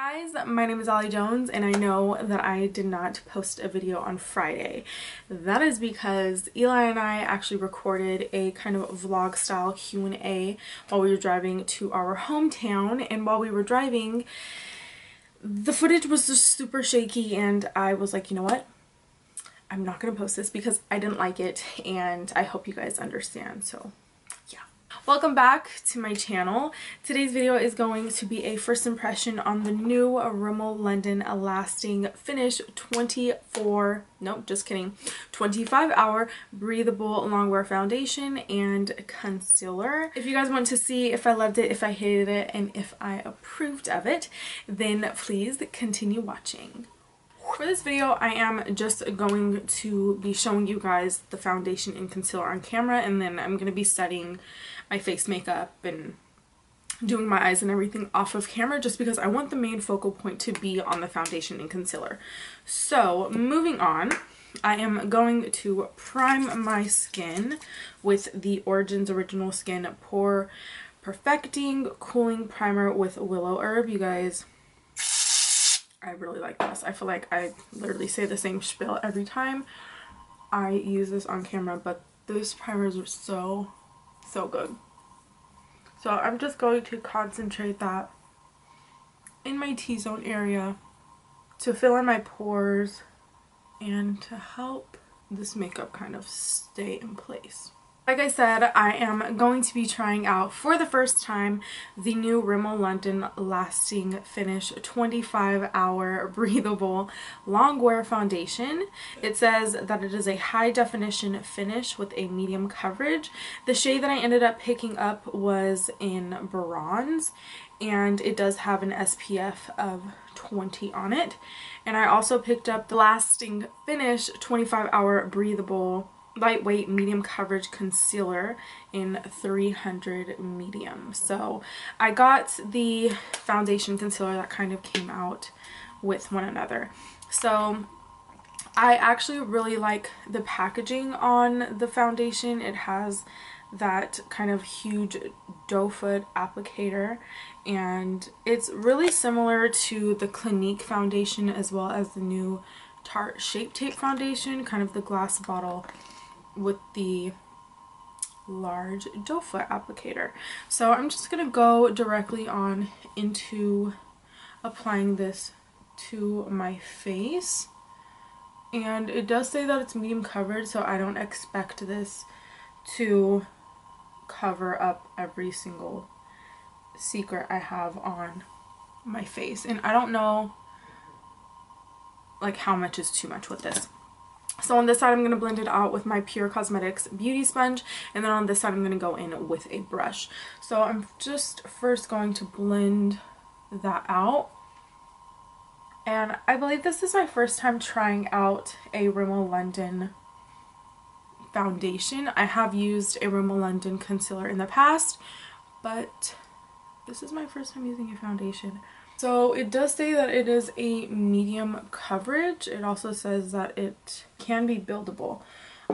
Guys, my name is AllieJones and I know that I did not post a video on Friday. That is because Eli and I actually recorded a kind of vlog style Q&A while we were driving to our hometown, and while we were driving the footage was just super shaky and I was like, you know what? I'm not gonna post this because I didn't like it and I hope you guys understand. So welcome back to my channel. Today's video is going to be a first impression on the new Rimmel London Lasting Finish 25 hour breathable longwear foundation and concealer. If you guys want to see if I loved it, if I hated it, and if I approved of it, then please continue watching. For this video, I am just going to be showing you guys the foundation and concealer on camera, and then I'm going to be setting my face makeup and doing my eyes and everything off of camera, just because I want the main focal point to be on the foundation and concealer. So moving on, I am going to prime my skin with the Origins Original Skin Pore Perfecting Cooling Primer with Willow Herb. You guys, I really like this. I feel like I literally say the same spiel every time I use this on camera, but this primer is so good. So I'm just going to concentrate that in my T-zone area to fill in my pores and to help this makeup kind of stay in place. Like I said, I am going to be trying out for the first time the new Rimmel London Lasting Finish 25 hour breathable longwear foundation. It says that it is a high definition finish with a medium coverage. The shade that I ended up picking up was in bronze, and it does have an SPF of 20 on it. And I also picked up the Lasting Finish 25 hour breathable lightweight medium coverage concealer in 300 medium. So I got the foundation concealer that kind of came out with one another. So I actually really like the packaging on the foundation. It has that kind of huge doe foot applicator, and it's really similar to the Clinique foundation as well as the new Tarte Shape Tape foundation, kind of the glass bottle with the large doe foot applicator. So I'm just gonna go directly on into applying this to my face, and it does say that it's medium coverage, so I don't expect this to cover up every single secret I have on my face, and I don't know like how much is too much with this. So on this side, I'm going to blend it out with my Pure Cosmetics beauty sponge, and then on this side I'm going to go in with a brush. So I'm just first going to blend that out, and I believe this is my first time trying out a Rimmel London foundation. I have used a Rimmel London concealer in the past, but this is my first time using a foundation. So it does say that it is a medium coverage. It also says that it can be buildable.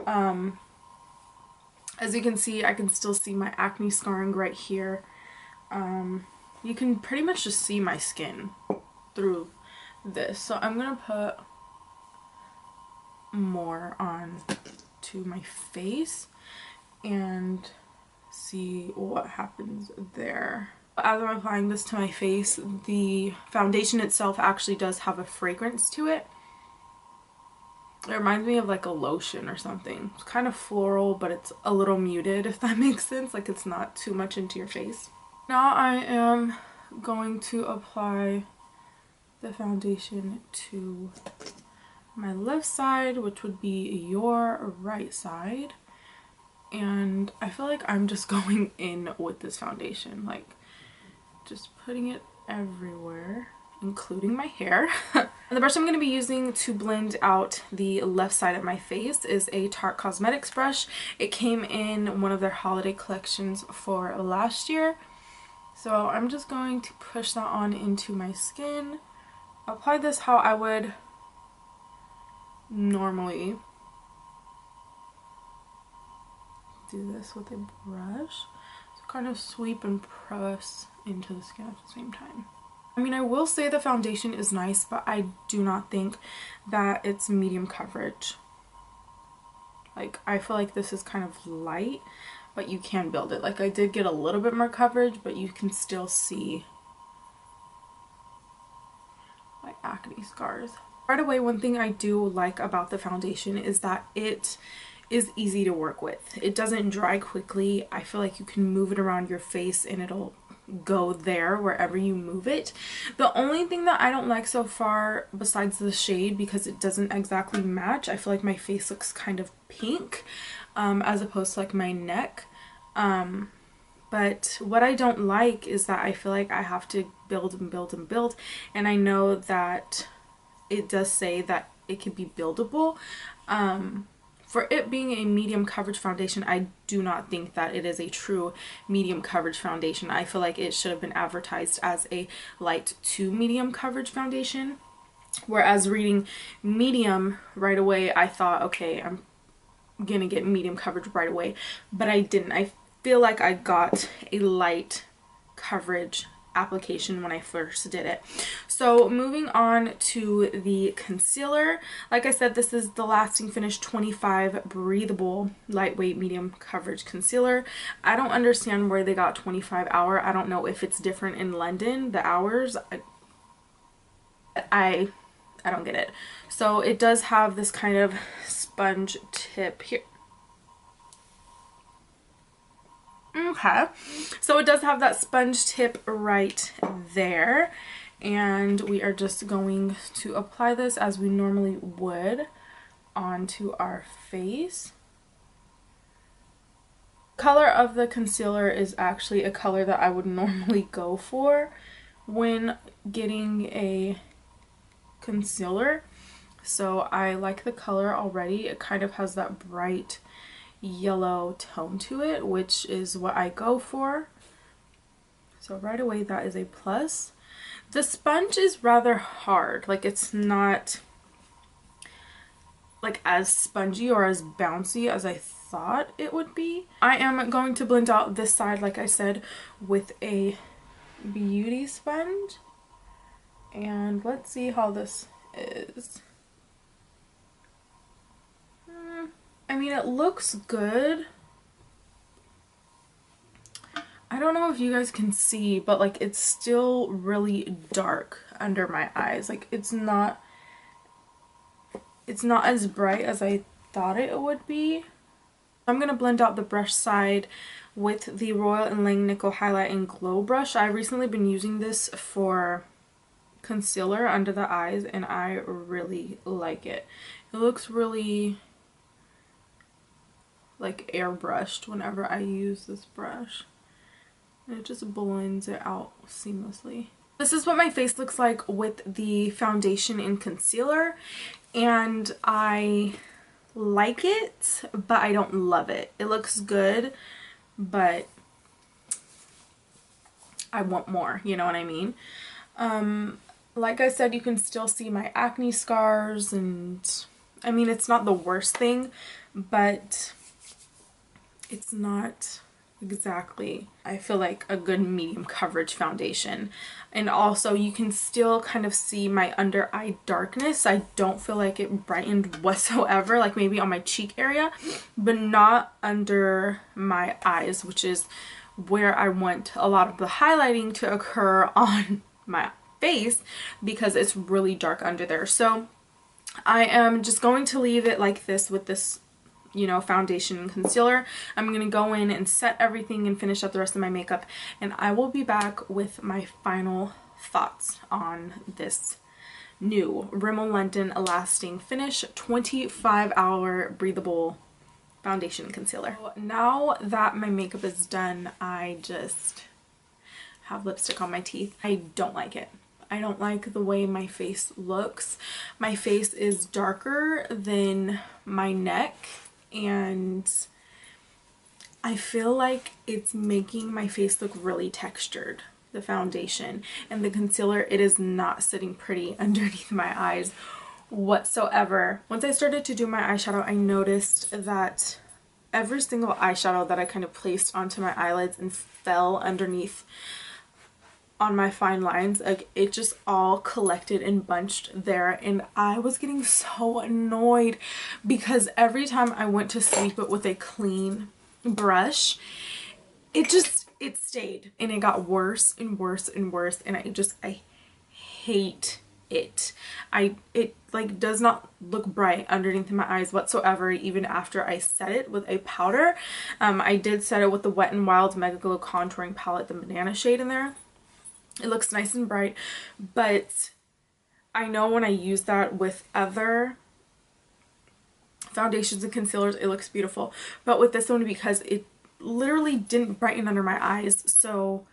As you can see, I can still see my acne scarring right here. You can pretty much just see my skin through this. So I'm going to put more on to my face and see what happens there. As I'm applying this to my face, the foundation itself actually does have a fragrance to it. It reminds me of like a lotion or something. It's kind of floral, but it's a little muted, if that makes sense. Like, it's not too much into your face. Now I am going to apply the foundation to my left side, which would be your right side. And I feel like I'm just going in with this foundation, like just putting it everywhere, including my hair. And the brush I'm going to be using to blend out the left side of my face is a Tarte Cosmetics brush. It came in one of their holiday collections for last year. So I'm just going to push that on into my skin. Apply this how I would normally do this with a brush. So kind of sweep and press into the skin at the same time. I mean, I will say the foundation is nice, but I do not think that it's medium coverage. Like, I feel like this is kind of light, but you can build it. Like, I did get a little bit more coverage, but you can still see my acne scars. Right away, one thing I do like about the foundation is that it is easy to work with. It doesn't dry quickly. I feel like you can move it around your face and it'll go there wherever you move it. The only thing that I don't like so far, besides the shade, because it doesn't exactly match, I feel like my face looks kind of pink as opposed to like my neck. But what I don't like is that I feel like I have to build and build and build, and I know that it does say that it can be buildable. For it being a medium coverage foundation, I do not think that it is a true medium coverage foundation. I feel like it should have been advertised as a light to medium coverage foundation. Whereas reading medium right away, I thought, okay, I'm gonna get medium coverage right away. But I didn't. I feel like I got a light coverage application when I first did it. So moving on to the concealer, like I said, this is the Lasting Finish 25 breathable lightweight medium coverage concealer. I don't understand where they got 25 hour. I don't know if it's different in London, the hours. I don't get it. So it does have this kind of sponge tip here. Okay, so it does have that sponge tip right there, and we are just going to apply this as we normally would onto our face. Color of the concealer is actually a color that I would normally go for when getting a concealer, so I like the color already. It kind of has that bright yellow tone to it, which is what I go for. So right away, that is a plus. The sponge is rather hard. Like, it's not like as spongy or as bouncy as I thought it would be. I am going to blend out this side, like I said, with a beauty sponge, and let's see how this is. I mean, it looks good. I don't know if you guys can see, but like, it's still really dark under my eyes. Like, it's not as bright as I thought it would be. I'm gonna blend out the brush side with the Royal & Langnickel Highlight and Glow Brush. I've recently been using this for concealer under the eyes, and I really like it. It looks really like airbrushed whenever I use this brush. And it just blends it out seamlessly. This is what my face looks like with the foundation and concealer, and I like it, but I don't love it. It looks good, but I want more, you know what I mean? Like I said, you can still see my acne scars, and I mean, it's not the worst thing, but it's not exactly, I feel like, a good medium coverage foundation. And also, you can still kind of see my under eye darkness. I don't feel like it brightened whatsoever, like maybe on my cheek area, but not under my eyes, which is where I want a lot of the highlighting to occur on my face, because it's really dark under there. So I am just going to leave it like this with this, you know, foundation and concealer. I'm gonna go in and set everything and finish up the rest of my makeup, and I will be back with my final thoughts on this new Rimmel London Lasting Finish 25-hour breathable foundation and concealer. So now that my makeup is done, I just have lipstick on my teeth. I don't like it. I don't like the way my face looks. My face is darker than my neck, and I feel like it's making my face look really textured, the foundation. And the concealer, it is not sitting pretty underneath my eyes whatsoever. Once I started to do my eyeshadow, I noticed that every single eyeshadow that I kind of placed onto my eyelids and fell underneath on my fine lines. Like, it just all collected and bunched there, and I was getting so annoyed because every time I went to sweep it with a clean brush, it stayed, and it got worse and worse and worse, and I hate it. It like does not look bright underneath my eyes whatsoever, even after I set it with a powder. I did set it with the Wet n Wild Mega Glow contouring palette, the banana shade in there. It looks nice and bright, but I know when I use that with other foundations and concealers, it looks beautiful. But with this one, because it literally didn't brighten under my eyes, so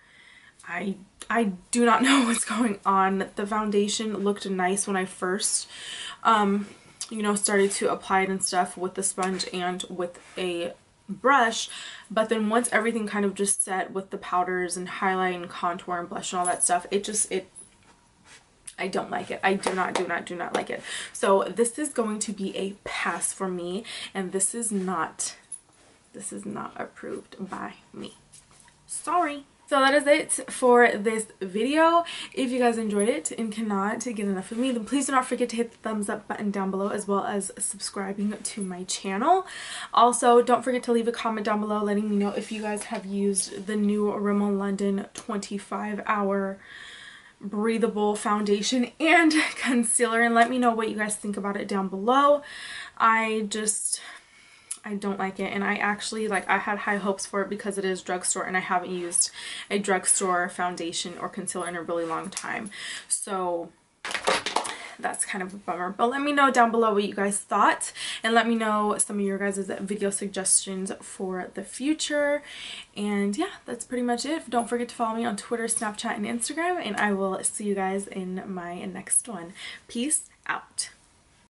I do not know what's going on. The foundation looked nice when I first, you know, started to apply it and stuff with the sponge and with a brush, but then once everything kind of just set with the powders and highlight and contour and blush and all that stuff, I don't like it. I do not like it. So this is going to be a pass for me, and this is not approved by me. Sorry. So that is it for this video. If you guys enjoyed it and cannot get enough of me, then please do not forget to hit the thumbs up button down below, as well as subscribing to my channel. Also, don't forget to leave a comment down below letting me know if you guys have used the new Rimmel London 25-hour breathable foundation and concealer, and let me know what you guys think about it down below. I don't like it, and I actually, like, I had high hopes for it because it is drugstore, and I haven't used a drugstore foundation or concealer in a really long time, so that's kind of a bummer. But let me know down below what you guys thought, and let me know some of your guys' video suggestions for the future. And yeah, that's pretty much it. Don't forget to follow me on Twitter, Snapchat, and Instagram, and I will see you guys in my next one. Peace out.